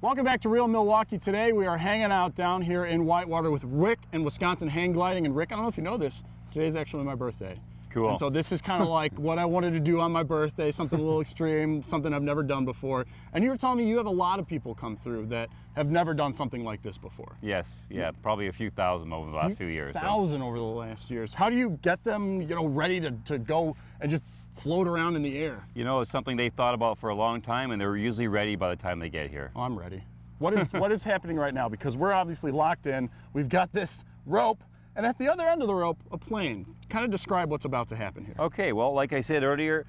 Welcome back to Real Milwaukee. Today we are hanging out down here in Whitewater with Rick and Wisconsin Hang Gliding. And Rick, I don't know if you know this, today's actually my birthday. Cool. And so this is kind of like what I wanted to do on my birthday, something a little extreme, something I've never done before. And you were telling me you have a lot of people come through that have never done something like this before. Yes, yeah, probably a few thousand over the last few years. Thousand over the last years. How do you get them, ready to go and just float around in the air? You know, it's something they've thought about for a long time, and they're usually ready by the time they get here. Oh, I'm ready. What is happening right now? Because we're obviously locked in. We've got this rope, and at the other end of the rope, a plane. Kind of describe what's about to happen here. Okay, well, like I said earlier,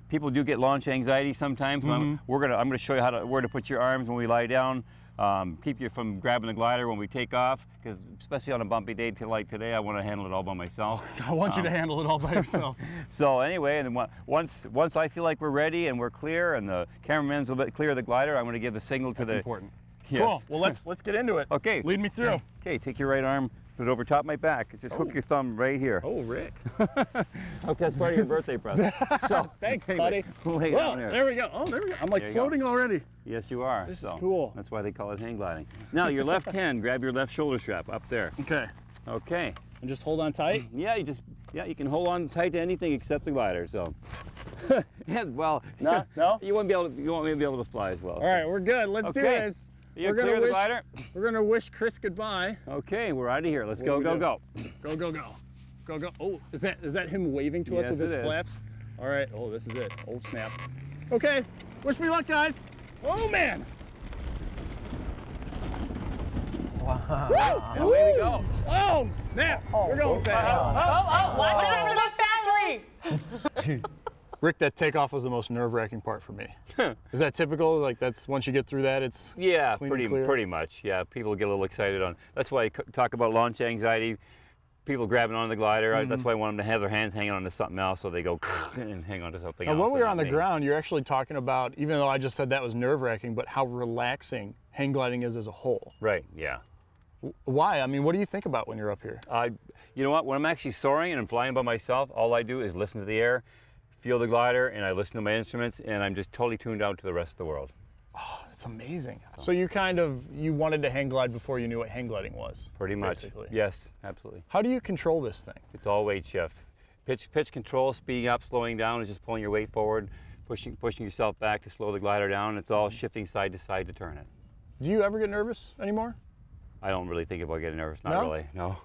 people do get launch anxiety sometimes. I'm going to show you where to put your arms when we lie down. Keep you from grabbing the glider when we take off, because especially on a bumpy day like today, I want to handle it all by myself. I want you to handle it all by yourself. So anyway, and then once I feel like we're ready and we're clear and the cameraman's a bit clear of the glider, I'm going to give the signal to That's important. Yes. Cool. Well, let's get into it. Okay. Lead me through. Okay, take your right arm, put it over top of my back. Just hook your thumb right here. Oh, Rick. Hope that's part of your birthday present. So, thanks, anyway, buddy. lay down here. There we go. Oh, there we go. I'm like floating already. Yes, you are. This is cool. That's why they call it hang gliding. Now, your left hand, grab your left shoulder strap up there. Okay. Okay. And just hold on tight? Yeah, you can hold on tight to anything except the glider. So, yeah, well, no, you won't be able to fly as well. All right, we're good. Let's do this. You're clear of the glider? We're gonna wish Chris goodbye. Okay, we're out of here. Let's go, go, go. Go, go, go. Go, go. Oh, is that him waving to us with his flaps? All right. Oh, this is it. Oh, snap. Okay. Wish me luck, guys. Oh, man. Wow. And away we go. Oh, snap. We're going fast. Watch out for those batteries. Rick, that takeoff was the most nerve-wracking part for me. Is that typical? Like that's once you get through that, it's pretty much. Yeah, people get a little excited on. That's why I talk about launch anxiety. People grabbing on the glider. That's why I want them to have their hands hanging on to something else, so they go and hang on to something else. When we were on the ground, you're actually talking about, even though I just said that was nerve-wracking, but how relaxing hang gliding is as a whole. Right. Yeah. Why? I mean, what do you think about when you're up here? You know what? When I'm actually soaring and I'm flying by myself, all I do is listen to the air, feel the glider, and I listen to my instruments, and I'm just totally tuned out to the rest of the world. Oh, that's amazing. So you wanted to hang glide before you knew what hang gliding was? Pretty much. Basically. Yes, absolutely. How do you control this thing? It's all weight shift. Pitch control, speeding up, slowing down is just pulling your weight forward, pushing yourself back to slow the glider down. It's all shifting side to side to turn it. Do you ever get nervous anymore? I don't really think about getting nervous. Not really, no.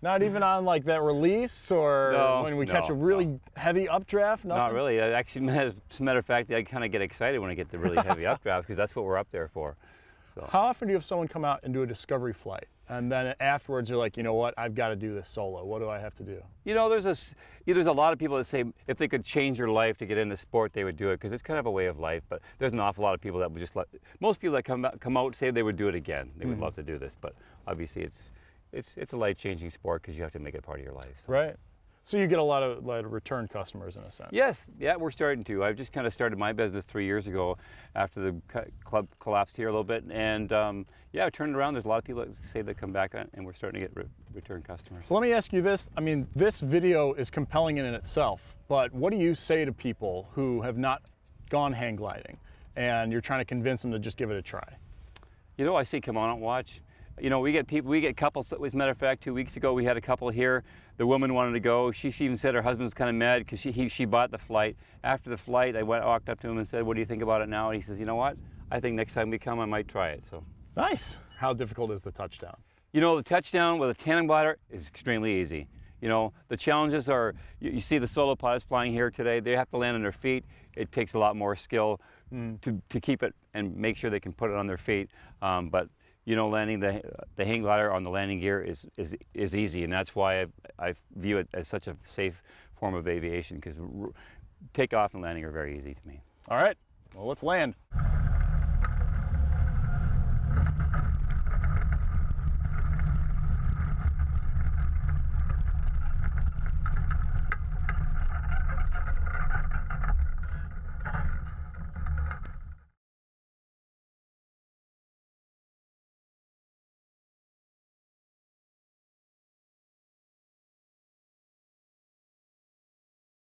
Not even on like that release or when we catch a really heavy updraft? Nothing? Not really. Actually, as a matter of fact, I kind of get excited when I get the really heavy updraft because that's what we're up there for. So. How often do you have someone come out and do a discovery flight? And then afterwards you're like, you know what, I've got to do this solo. What do I have to do? You know, there's a lot of people that say if they could change their life to get into sport, they would do it because it's kind of a way of life. But there's an awful lot of people that would just most people that come out say they would do it again. They would love to do this, but obviously it's a life-changing sport because you have to make it part of your life. So. Right. So you get a lot of return customers in a sense. Yes, yeah, we're starting to. I've just kind of started my business 3 years ago after the club collapsed here a little bit, and yeah, I turned it around. There's a lot of people that say they come back and we're starting to get return customers. Well, let me ask you this. I mean, this video is compelling in itself, but what do you say to people who have not gone hang gliding and you're trying to convince them to just give it a try? You know, I say come on and watch. You know, we get couples. As a matter of fact, 2 weeks ago we had a couple here. The woman wanted to go. She even said her husband was kind of mad because she bought the flight. After the flight, I walked up to him and said, "What do you think about it now?" And he says, "You know what? I think next time we come, I might try it." So nice. How difficult is the touchdown? You know, the touchdown with a tandem glider is extremely easy. You know, the challenges are you see the solo pilots flying here today. They have to land on their feet. It takes a lot more skill to keep it and make sure they can put it on their feet. But you know, landing the hang glider on the landing gear is easy, and that's why I view it as such a safe form of aviation because takeoff and landing are very easy to me. All right, well, let's land.